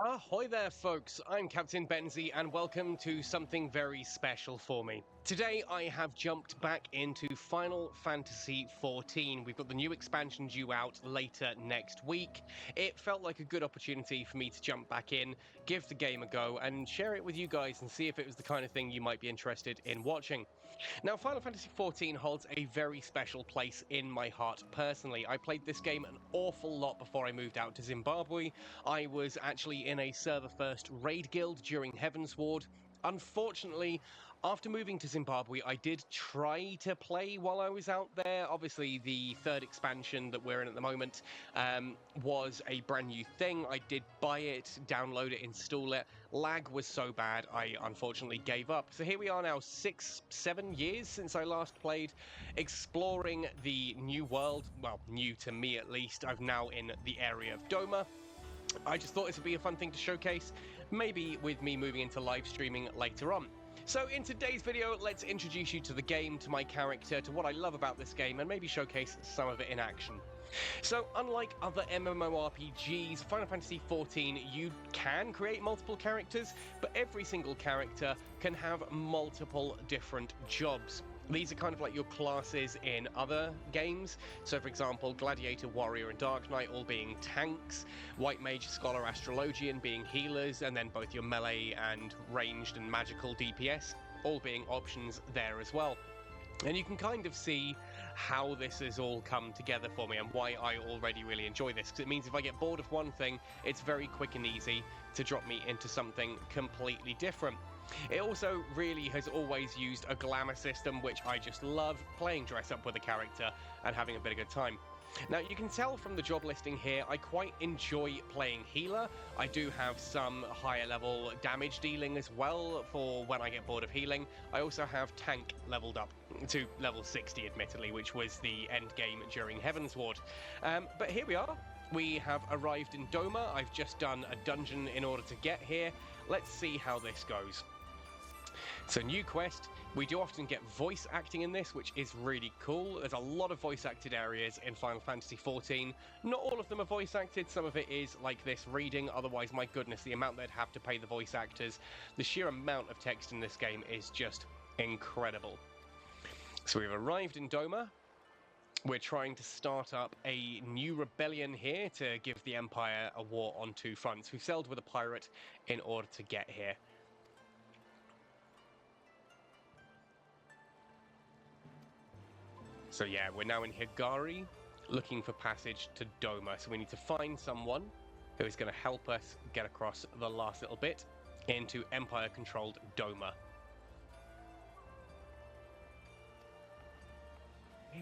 Ahoy there, folks! I'm Captain Benzie, and welcome to something very special for me. Today, I have jumped back into Final Fantasy XIV. We've got the new expansion due out later next week. It felt like a good opportunity for me to jump back in, give the game a go, and share it with you guys and see if it was the kind of thing you might be interested in watching. Now, Final Fantasy XIV holds a very special place in my heart personally. I played this game an awful lot before I moved out to Zimbabwe. I was actually in a server-first raid guild during Heavensward. Unfortunately, after moving to Zimbabwe, I did try to play while I was out there. Obviously, the third expansion that we're in at the moment was a brand new thing. I did buy it, download it, install it. Lag was so bad, I unfortunately gave up. So here we are now, 6-7 years since I last played, exploring the new world. Well, new to me at least. I'm now in the area of Doma. I just thought this would be a fun thing to showcase, maybe with me moving into live streaming later on. So in today's video, let's introduce you to the game, to my character, to what I love about this game, and maybe showcase some of it in action. So unlike other MMORPGs, Final Fantasy XIV, you can create multiple characters, but every single character can have multiple different jobs. These are kind of like your classes in other games. So for example, Gladiator, Warrior, and Dark Knight all being tanks, White Mage, Scholar, Astrologian being healers, and then both your melee and ranged and magical DPS all being options there as well. And you can kind of see how this has all come together for me and why I already really enjoy this, because it means if I get bored of one thing, it's very quick and easy to drop me into something completely different. It also really has always used a glamour system, which I just love, playing dress up with a character and having a bit of a good time. Now, you can tell from the job listing here, I quite enjoy playing healer. I do have some higher level damage dealing as well for when I get bored of healing. I also have tank leveled up to level 60, admittedly, which was the end game during Heavensward. But here we are. We have arrived in Doma. I've just done a dungeon in order to get here. Let's see how this goes. So new quest, we do often get voice acting in this, which is really cool. There's a lot of voice acted areas in Final Fantasy XIV. Not all of them are voice acted, some of it is like this reading, otherwise my goodness, the amount they'd have to pay the voice actors. The sheer amount of text in this game is just incredible. So we've arrived in Doma. We're trying to start up a new rebellion here to give the Empire a war on two fronts. We've sailed with a pirate in order to get here. So yeah, we're now in Higari, looking for passage to Doma. So we need to find someone who is going to help us get across the last little bit into Empire-controlled Doma.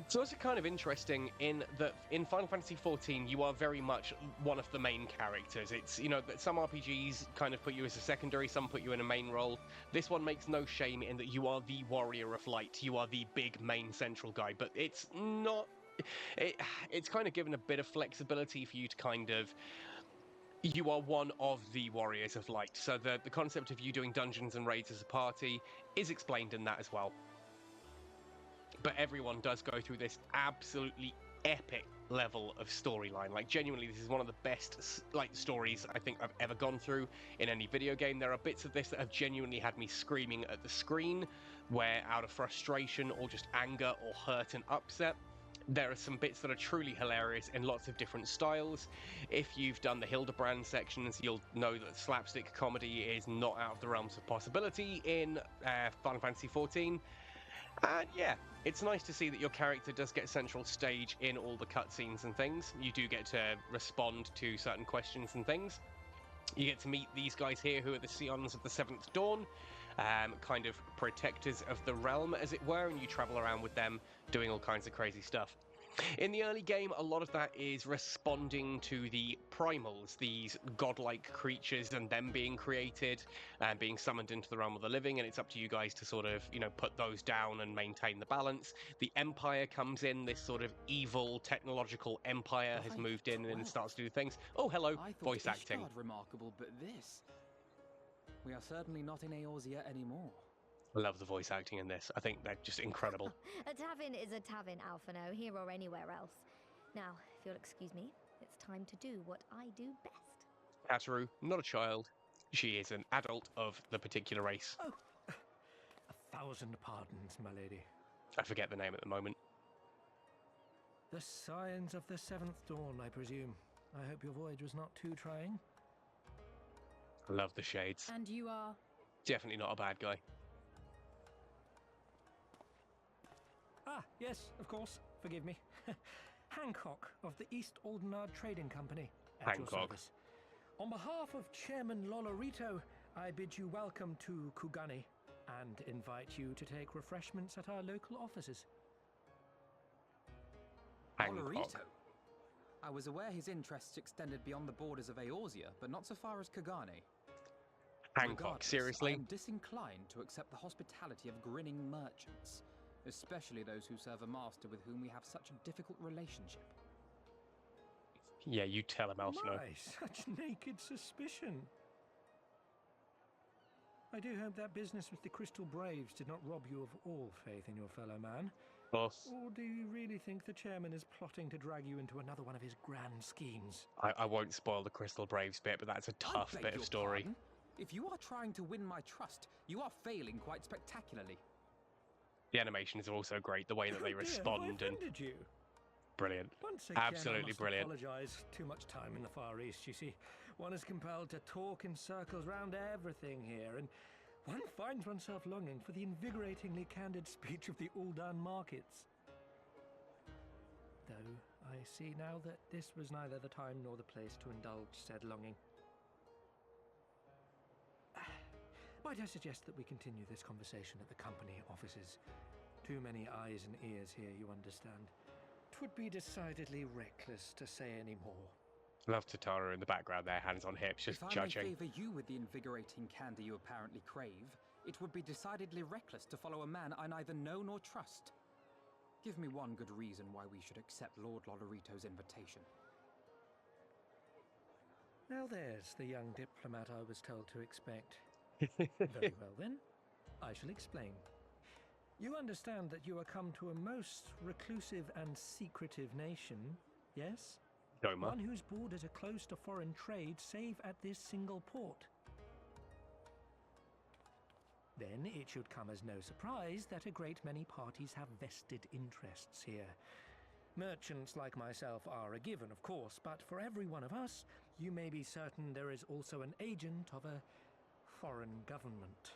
So it's kind of interesting in that in Final Fantasy XIV, you are very much one of the main characters. It's, you know, that some RPGs kind of put you as a secondary, some put you in a main role. This one makes no shame in that you are the warrior of light. You are the big main central guy, but it's not... It's kind of given a bit of flexibility for you to kind of... You are one of the warriors of light. So the concept of you doing dungeons and raids as a party is explained in that as well. But everyone does go through this absolutely epic level of storyline. Like, genuinely, this is one of the best stories I think I've ever gone through in any video game. There are bits of this that have genuinely had me screaming at the screen, where out of frustration or just anger or hurt and upset. There are some bits that are truly hilarious in lots of different styles. If you've done the Hildebrand sections, you'll know that slapstick comedy is not out of the realms of possibility in Final Fantasy XIV. And yeah, it's nice to see that your character does get central stage in all the cutscenes and things. You do get to respond to certain questions and things. You get to meet these guys here who are the Scions of the Seventh Dawn, kind of protectors of the realm, as it were, and you travel around with them doing all kinds of crazy stuff. In the early game, a lot of that is responding to the primals, these godlike creatures, and them being created and being summoned into the realm of the living, and it's up to you guys to sort of, you know, put those down and maintain the balance. The Empire comes in, this sort of evil technological empire has moved in and starts to do things. Oh, hello, voice acting. Remarkable, but this... We are certainly not in Eorzea anymore. I love the voice acting in this. I think they're just incredible. A tavern is a tavern, Alphino, here or anywhere else. Now, if you'll excuse me, it's time to do what I do best. Ataru, not a child. She is an adult of the particular race. Oh, 1,000 pardons, my lady. I forget the name at the moment. The signs of the 7th dawn, I presume. I hope your voyage was not too trying. I love the shades. And you are? Definitely not a bad guy. Ah, yes, of course. Forgive me. Hancock of the East Aldenard Trading Company. At your Hancock. service. On behalf of Chairman Lolorito, I bid you welcome to Kugani and invite you to take refreshments at our local offices. Hancock. Olorito? I was aware his interests extended beyond the borders of Eorzea, but not so far as Kagane. Hancock, Regardless, seriously? I am disinclined to accept the hospitality of grinning merchants, especially those who serve a master with whom we have such a difficult relationship. Yeah, you tell him, Alphino. My, such naked suspicion. I do hope that business with the Crystal Braves did not rob you of all faith in your fellow man. Boss, Or do you really think the chairman is plotting to drag you into another one of his grand schemes? I won't spoil the Crystal Braves bit, but that's a I tough beg bit your of story. pardon? If you are trying to win my trust, you are failing quite spectacularly. The animation is also great, the way that they Oh dear, respond, have I and offended you? brilliant. Once again, Absolutely I must brilliant. apologize. Too much time in the Far East, you see. One is compelled to talk in circles round everything here, and one finds oneself longing for the invigoratingly candid speech of the Uldan markets. Though I see now that this was neither the time nor the place to indulge said longing. Might I suggest that we continue this conversation at the company offices? Too many eyes and ears here, you understand. 'Twould be decidedly reckless to say any more. Love Tataru in the background there, hands on hips, just If I judging. may favour you with the invigorating candour you apparently crave, it would be decidedly reckless to follow a man I neither know nor trust. Give me one good reason why we should accept Lord Lolorito's invitation. Now there's the young diplomat I was told to expect. Very well then, I shall explain. You understand that you are come to a most reclusive and secretive nation, yes? Doma. One whose borders are closed to foreign trade save at this single port. Then it should come as no surprise that a great many parties have vested interests here. Merchants like myself are a given, of course, but for every one of us, you may be certain there is also an agent of a foreign government.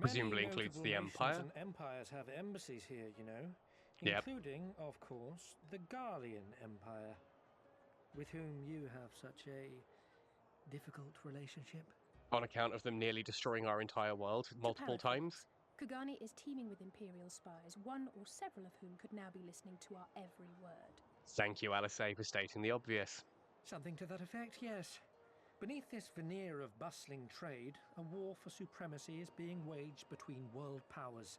Presumably Many includes notable the nations Empire. and empires have embassies here, you know, Yep. including, of course, the Garlean Empire, with whom you have such a difficult relationship. On account of them nearly destroying our entire world multiple times. Kugani is teeming with Imperial spies, one or several of whom could now be listening to our every word. Thank you, Alice, for stating the obvious. Something to that effect, yes. Beneath this veneer of bustling trade, a war for supremacy is being waged between world powers.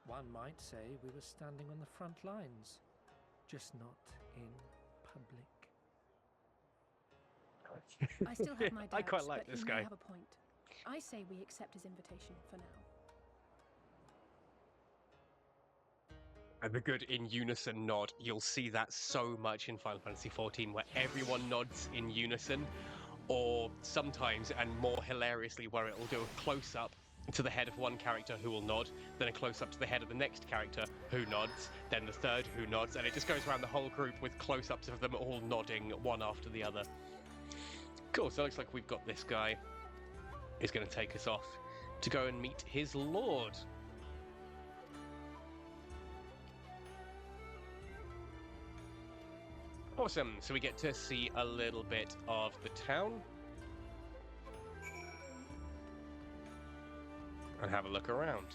One might say we were standing on the front lines, just not in public. I still have my doubts, I quite like but this he guy. may have a point. I say we accept his invitation for now. And the good in unison nod, you'll see that so much in Final Fantasy XIV, where everyone nods in unison, or sometimes, and more hilariously, where it'll do a close-up to the head of one character who will nod, then a close-up to the head of the next character who nods, then the third who nods, and it just goes around the whole group with close-ups of them all nodding one after the other. Cool, so it looks like we've got this guy is going to take us off to go and meet his lord. Awesome, so we get to see a little bit of the town and have a look around.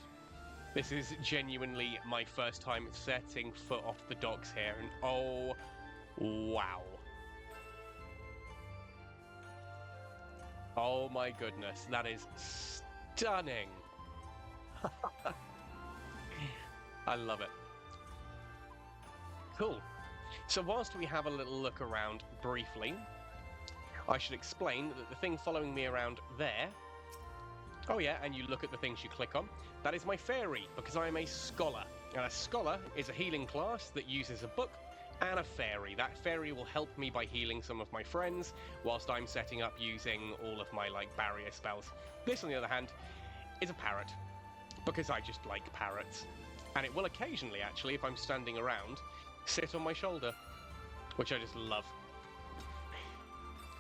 This is genuinely my first time setting foot off the docks here, and oh, wow. Oh my goodness, that is stunning. I love it. Cool. So whilst we have a little look around briefly, I should explain that the thing following me around there, oh yeah, and you look at the things you click on, that is my fairy, because I am a scholar. And a scholar is a healing class that uses a book and a fairy. That fairy will help me by healing some of my friends, whilst I'm setting up using all of my, like, barrier spells. This, on the other hand, is a parrot, because I just like parrots. And it will occasionally, actually, if I'm standing around, sit on my shoulder, which I just love.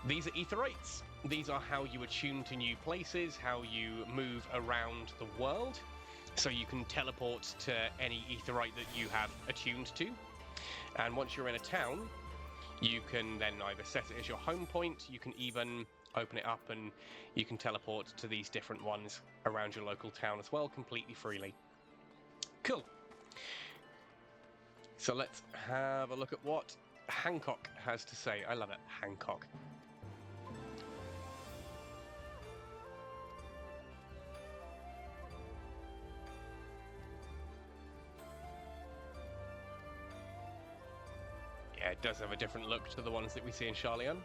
These are Aetherites. These are how you attune to new places, how you move around the world, so you can teleport to any Aetherite that you have attuned to. And once you're in a town, you can then either set it as your home point, you can even open it up and you can teleport to these different ones around your local town as well, completely freely. Cool. So let's have a look at what Hancock has to say. I love it, Hancock. Yeah, it does have a different look to the ones that we see in Charleon.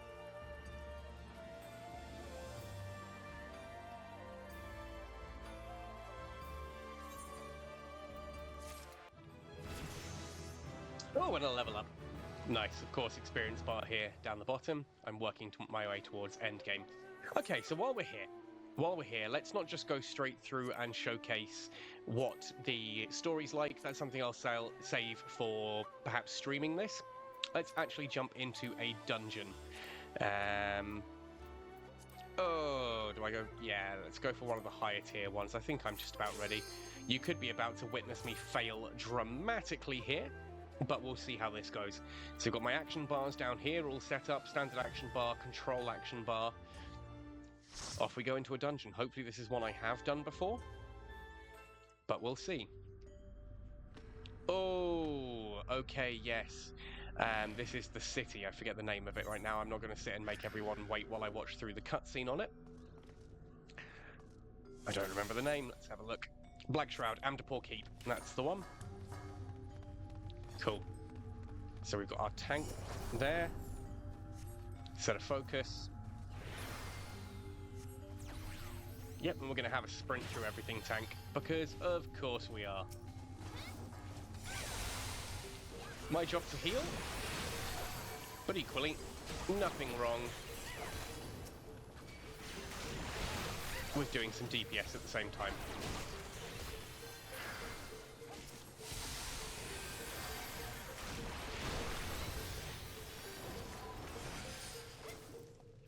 Oh, and a level up. Nice, of course, experience bar here down the bottom. I'm working my way towards endgame. Okay, so while we're here, let's not just go straight through and showcase what the story's like. That's something I'll save for perhaps streaming this. Let's actually jump into a dungeon. Oh, do I go? Yeah, let's go for one of the higher tier ones. I think I'm just about ready. You could be about to witness me fail dramatically here, but we'll see how this goes. So we've got my action bars down here all set up. Standard action bar, control action bar. Off we go into a dungeon. Hopefully this is one I have done before, but we'll see. Oh, okay, yes. This is the city. I forget the name of it right now. I'm not going to sit and make everyone wait while I watch through the cutscene on it. I don't remember the name. Let's have a look. Black Shroud, Amdapor Keep. That's the one. Cool. So we've got our tank there. Set of focus. Yep, and we're going to have a sprint through everything tank, because of course we are. My job to heal, but equally, nothing wrong with doing some DPS at the same time.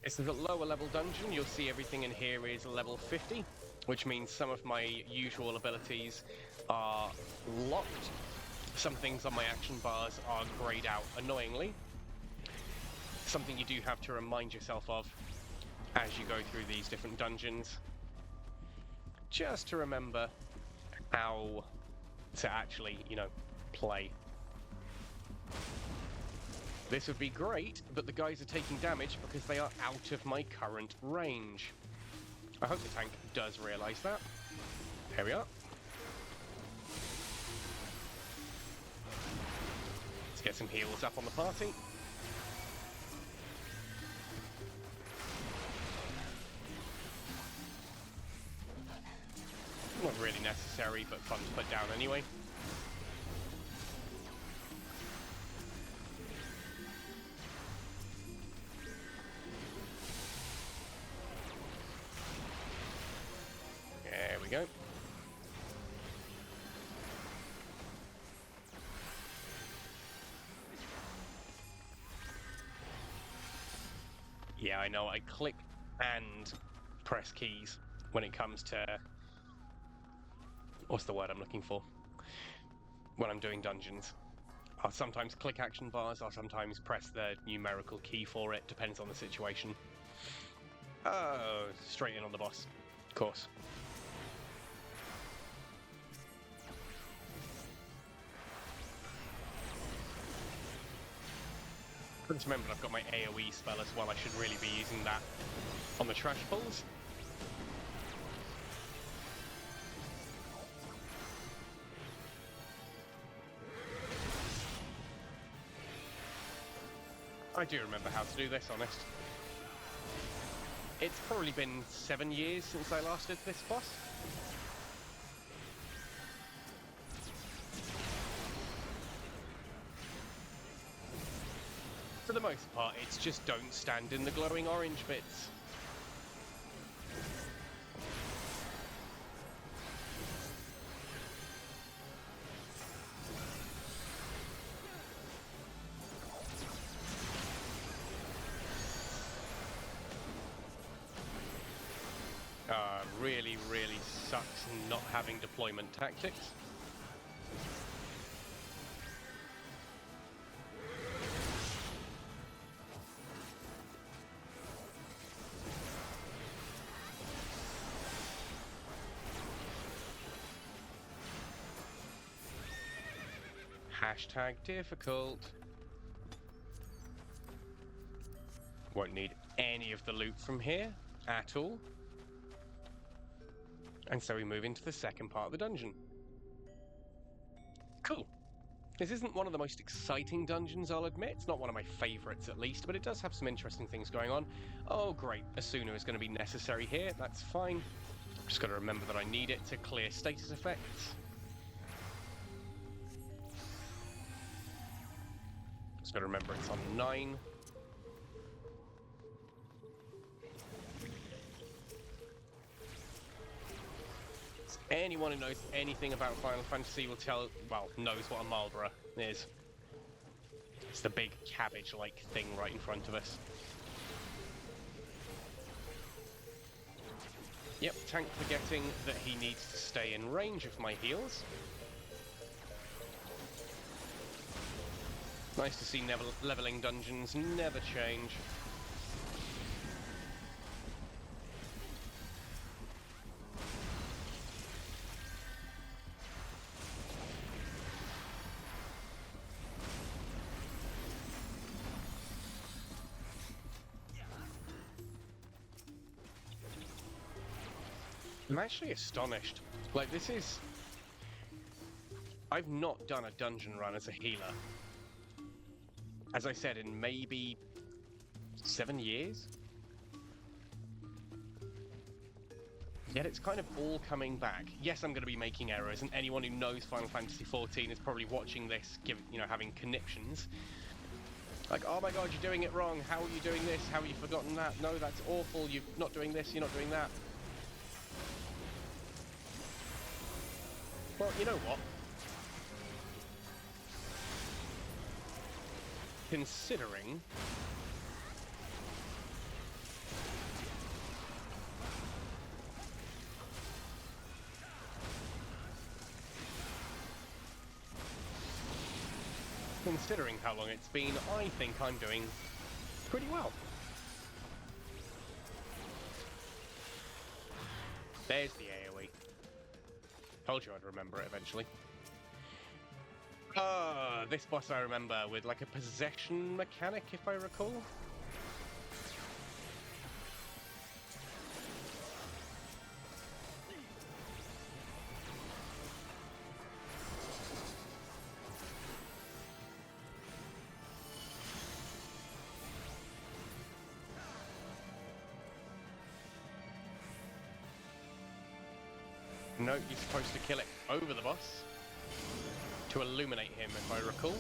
It's a lower level dungeon. You'll see everything in here is level 50, which means some of my usual abilities are locked. Some things on my action bars are grayed out annoyingly. Something you do have to remind yourself of as you go through these different dungeons, just to remember how to actually, you know, play. This would be great, but the guys are taking damage because they are out of my current range. I hope the tank does realise that. Here we are. Let's get some heals up on the party. Not really necessary, but fun to put down anyway. There we go. Yeah, I know, I click and press keys when it comes to... what's the word I'm looking for? When I'm doing dungeons. I'll sometimes click action bars, I'll sometimes press the numerical key for it, depends on the situation. Oh, straight in on the boss. Of course. Just remember I've got my AoE spell as well. I should really be using that on the trash pulls. I do remember how to do this, honest. It's probably been 7 years since I last did this boss. the most part, it's just don't stand in the glowing orange bits. Really, really sucks not having deployment tactics. Hashtag difficult. Won't need any of the loot from here at all. And so we move into the second part of the dungeon. Cool. This isn't one of the most exciting dungeons, I'll admit. It's not one of my favourites, at least, but it does have some interesting things going on. Oh, great. Asuna is going to be necessary here. That's fine. Just got to remember that I need it to clear status effects. Just got to remember it's on 9. Anyone who knows anything about Final Fantasy will knows what a Marlborough is. It's the big cabbage-like thing right in front of us. Yep, tank forgetting that he needs to stay in range of my heals. Nice to see leveling dungeons never change. I'm actually astonished. Like, this is... I've not done a dungeon run as a healer. As I said, in maybe 7 years? Yet it's kind of all coming back. Yes, I'm going to be making errors, and anyone who knows Final Fantasy XIV is probably watching this, having conniptions. Like, oh my god, you're doing it wrong. How are you doing this? How have you forgotten that? No, that's awful. You're not doing this, you're not doing that. Well, you know what? Considering how long it's been, I think I'm doing pretty well. There's the AoE. Told you I'd remember it eventually. This boss I remember with like a possession mechanic, if I recall. No, you're supposed to kill it over the boss to illuminate him, if I recall.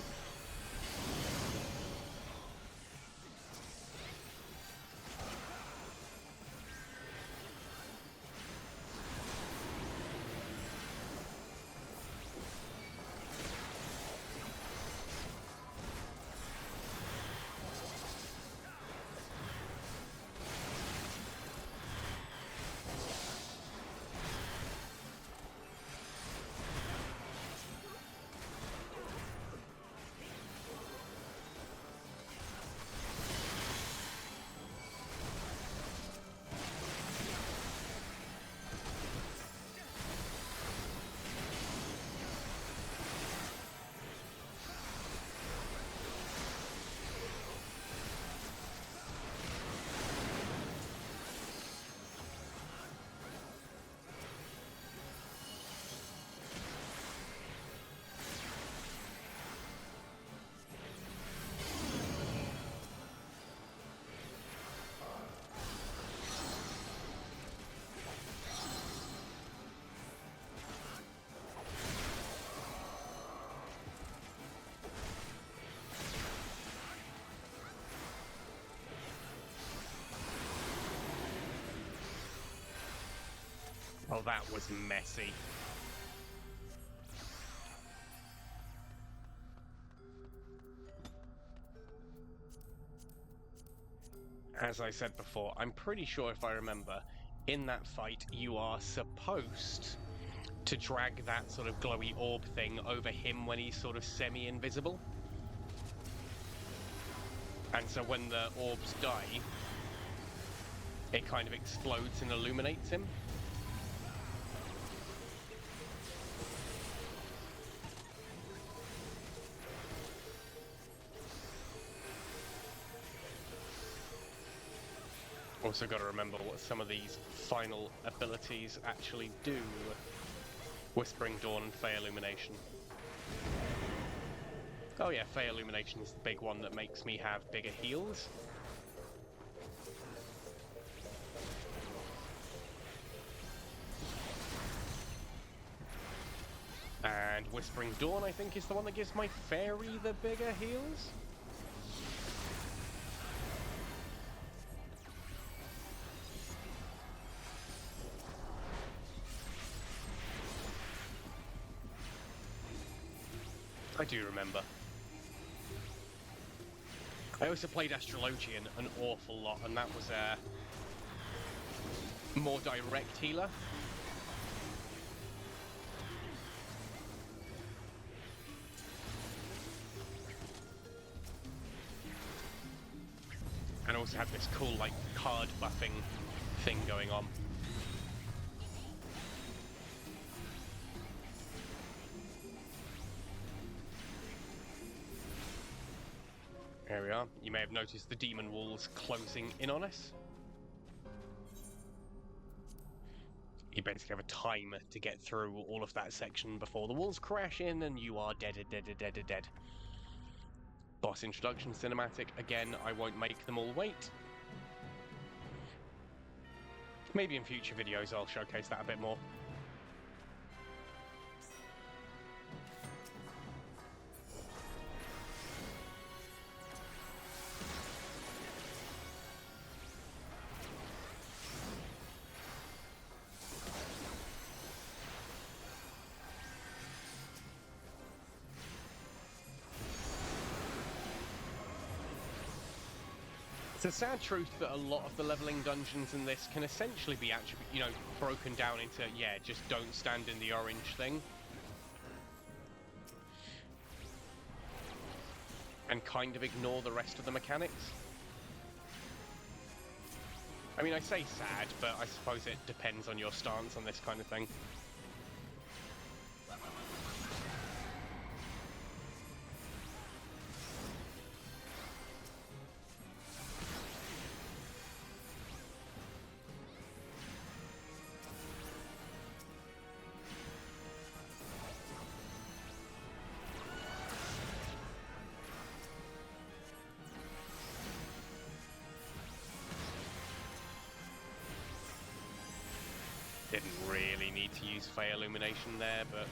Oh, that was messy. As I said before, I'm pretty sure if I remember, in that fight you are supposed to drag that sort of glowy orb thing over him when he's sort of semi-invisible. And so when the orbs die, it kind of explodes and illuminates him. Also got to remember what some of these final abilities actually do. Whispering Dawn and Fey Illumination. Oh yeah, Fey Illumination is the big one that makes me have bigger heals. And Whispering Dawn, I think, is the one that gives my fairy the bigger heals. I do remember. I also played Astrologian an awful lot, and that was a more direct healer. And also had this cool, like, card buffing thing going on. There we are. You may have noticed the demon walls closing in on us. You basically have a timer to get through all of that section before the walls crash in and you are dead. Boss introduction cinematic. Again, I won't make them all wait. Maybe in future videos I'll showcase that a bit more. It's a sad truth that a lot of the leveling dungeons in this can essentially be actually, broken down into, yeah, just don't stand in the orange thing. And kind of ignore the rest of the mechanics. I mean, I say sad, but I suppose it depends on your stance on this kind of thing. Didn't really need to use Fey Illumination there, but...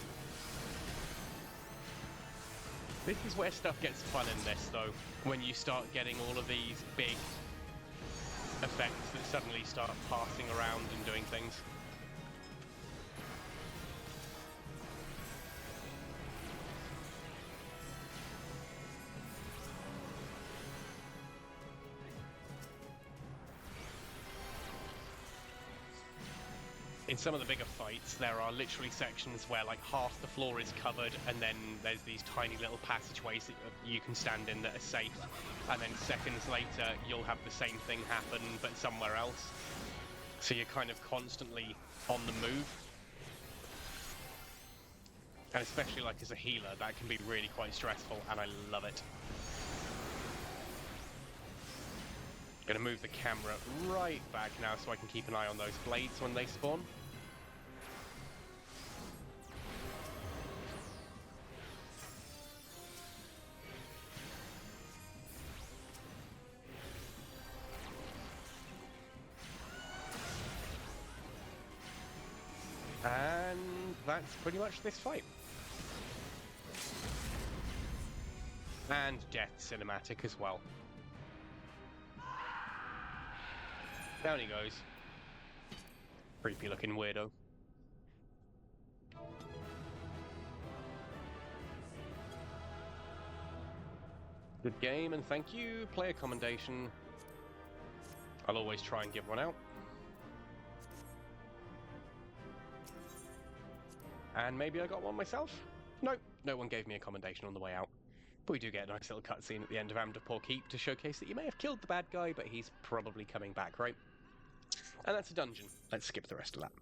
This is where stuff gets fun in this, though. When you start getting all of these big effects that suddenly start passing around and doing things. In some of the bigger fights, there are literally sections where like half the floor is covered and then there's these tiny little passageways that you can stand in that are safe, and then seconds later you'll have the same thing happen but somewhere else. So you're kind of constantly on the move. And especially like as a healer, that can be really quite stressful, and I love it. Gonna move the camera right back now so I can keep an eye on those blades when they spawn. And that's pretty much this fight. And death cinematic as well. Down he goes. Creepy looking weirdo. Good game, and thank you. Player commendation. I'll always try and give one out. And maybe I got one myself? Nope, no one gave me a commendation on the way out. But we do get a nice little cutscene at the end of Amdapor Keep to showcase that you may have killed the bad guy, but he's probably coming back, right? And that's a dungeon. Let's skip the rest of that.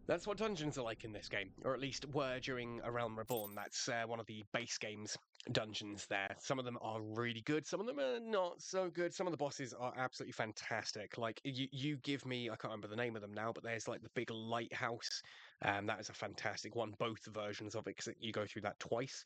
That's what dungeons are like in this game, or at least were during A Realm Reborn. That's one of the base game's dungeons there. Some of them are really good, some of them are not so good. Some of the bosses are absolutely fantastic. Like, you give me, I can't remember the name of them now, but there's like the big lighthouse. That is a fantastic one, both versions of it, because you go through that twice.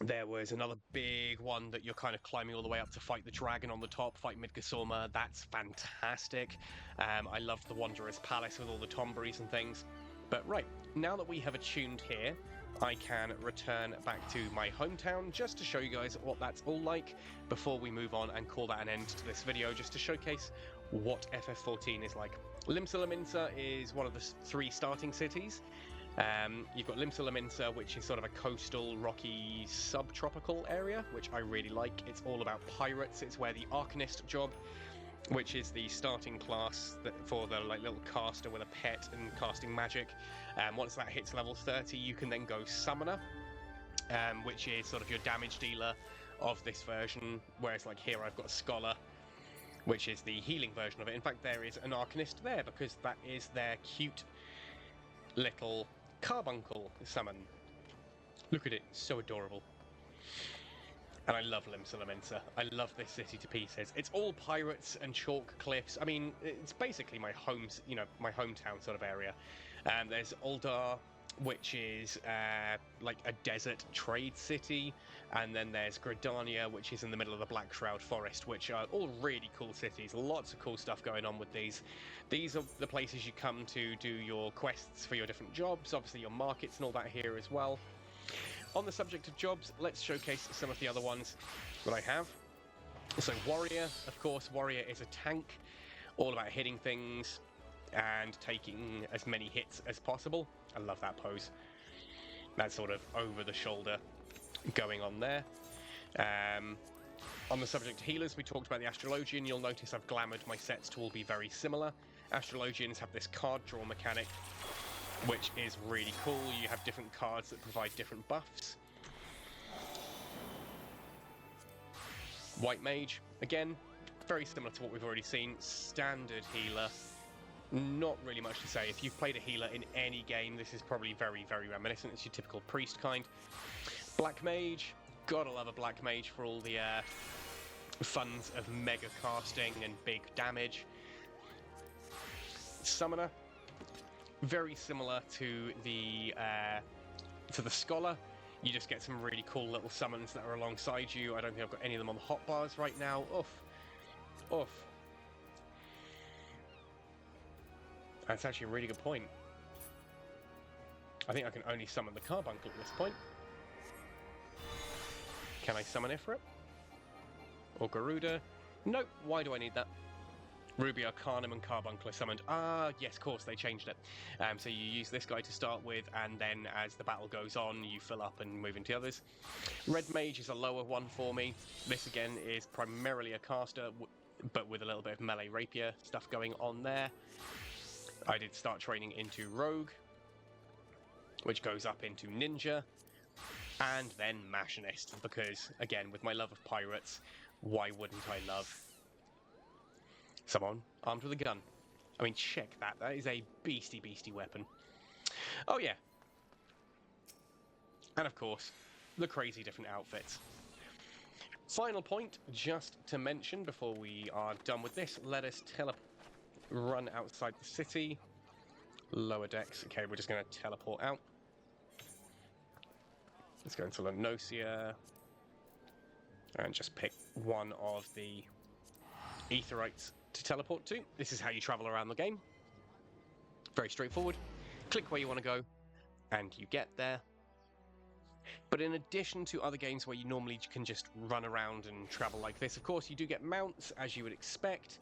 There was another big one that you're kind of climbing all the way up to fight the dragon on the top, fight Midgårdsoma. That's fantastic. I loved the Wanderer's Palace with all the tomberies and things. But right, now that we have attuned here, I can return back to my hometown just to show you guys what that's all like before we move on and call that an end to this video, just to showcase what FF14 is like. Limsa is one of the 3 starting cities. You've got Limsa, which is sort of a coastal, rocky, subtropical area, which I really like. It's all about pirates. It's where the Arcanist job, which is the starting class for the little caster with a pet and casting magic. Once that hits level 30, you can then go Summoner, which is sort of your damage dealer of this version, whereas like here I've got Scholar, which is the healing version of it. In fact, there is an Arcanist there because that is their cute little carbuncle summon. Look at it, so adorable. And I love Limsa. I love this city to pieces. It's all pirates and chalk cliffs. I mean, it's basically my my hometown sort of area. There's Uldar, which is like a desert trade city, and then there's Gridania, which is in the middle of the Black Shroud Forest, which are all really cool cities. Lots of cool stuff going on with these. These are the places you come to do your quests for your different jobs, obviously your markets and all that here as well. On the subject of jobs, let's showcase some of the other ones that I have. So Warrior, of course. Warrior is a tank, all about hitting things and taking as many hits as possible. I love that pose. That sort of over the shoulder going on there. On the subject of healers, we talked about the Astrologian. You'll notice I've glamoured my sets to all be very similar. Astrologians have this card draw mechanic, which is really cool. You have different cards that provide different buffs. White Mage, again, very similar to what we've already seen. Standard healer. Not really much to say. If you've played a healer in any game, this is probably very, very reminiscent. It's your typical priest kind. Black Mage, gotta love a Black Mage for all the funs of mega casting and big damage. Summoner, very similar to the Scholar. You just get some really cool little summons that are alongside you. I don't think I've got any of them on the hotbars right now. Oof. That's actually a really good point. I think I can only summon the Carbuncle at this point. Can I summon Ifrit? Or Garuda? Nope, why do I need that? Ruby Arcanum and Carbuncle are summoned. Ah, yes, of course, they changed it. So you use this guy to start with, and then as the battle goes on, you fill up and move into others. Red Mage is a lower one for me. This, again, is primarily a caster, but with a little bit of melee rapier stuff going on there. I did start training into Rogue, which goes up into Ninja, and then Machinist, because, again, with my love of pirates, why wouldn't I love someone armed with a gun? I mean, check that. That is a beastie weapon. Oh, yeah. And, of course, the crazy different outfits. Final point, just to mention before we are done with this, let us run outside the city. Lower decks. Okay, we're just going to teleport out. Let's go into Lenosia and just pick one of the Aetherites to teleport to. This is how you travel around the game. Very straightforward. Click where you want to go, and you get there. But in addition to other games where you normally can just run around and travel like this, of course, you do get mounts, as you would expect.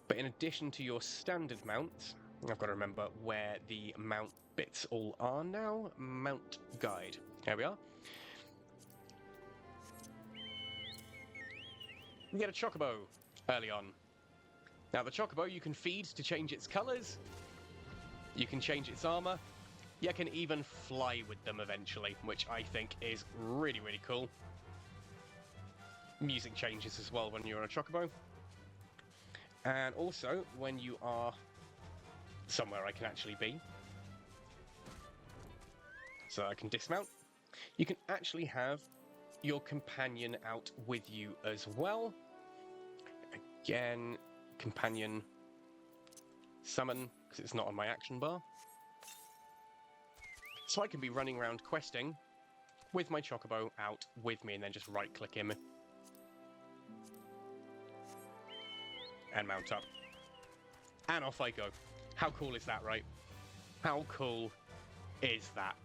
But in addition to your standard mounts, I've got to remember where the mount bits all are now. Mount guide. There we are. You get a chocobo early on. Now, the chocobo you can feed to change its colours. You can change its armour. You can even fly with them eventually, which I think is really, really cool. Music changes as well when you're on a chocobo. And also, when you are somewhere I can actually be, so I can dismount, you can actually have your companion out with you as well. Again, companion summon, because it's not on my action bar. So I can be running around questing with my chocobo out with me and then just right-click him and mount up. And off I go. How cool is that, right? How cool is that?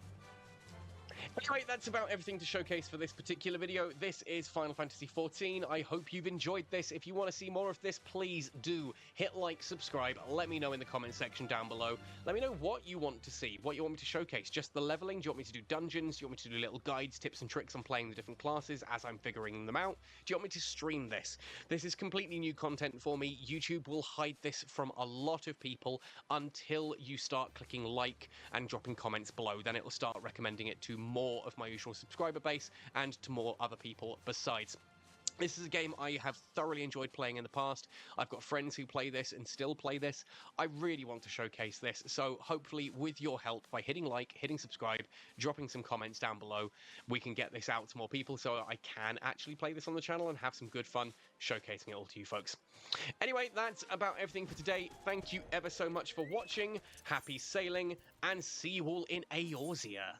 Anyway, that's about everything to showcase for this particular video. This is Final Fantasy XIV. I hope you've enjoyed this. If you want to see more of this, please do hit like, subscribe. Let me know in the comment section down below. Let me know what you want to see, what you want me to showcase. Just the leveling? Do you want me to do dungeons? Do you want me to do little guides, tips and tricks on playing the different classes as I'm figuring them out? Do you want me to stream this? This is completely new content for me. YouTube will hide this from a lot of people until you start clicking like and dropping comments below. Then it will start recommending it to more of my usual subscriber base and to more other people besides. This is a game I have thoroughly enjoyed playing in the past. I've got friends who play this and still play this. I really want to showcase this, so hopefully with your help, by hitting like, hitting subscribe, dropping some comments down below, we can get this out to more people so I can actually play this on the channel and have some good fun showcasing it all to you folks. Anyway, that's about everything for today. Thank you ever so much for watching. Happy sailing, and see you all in Eorzea.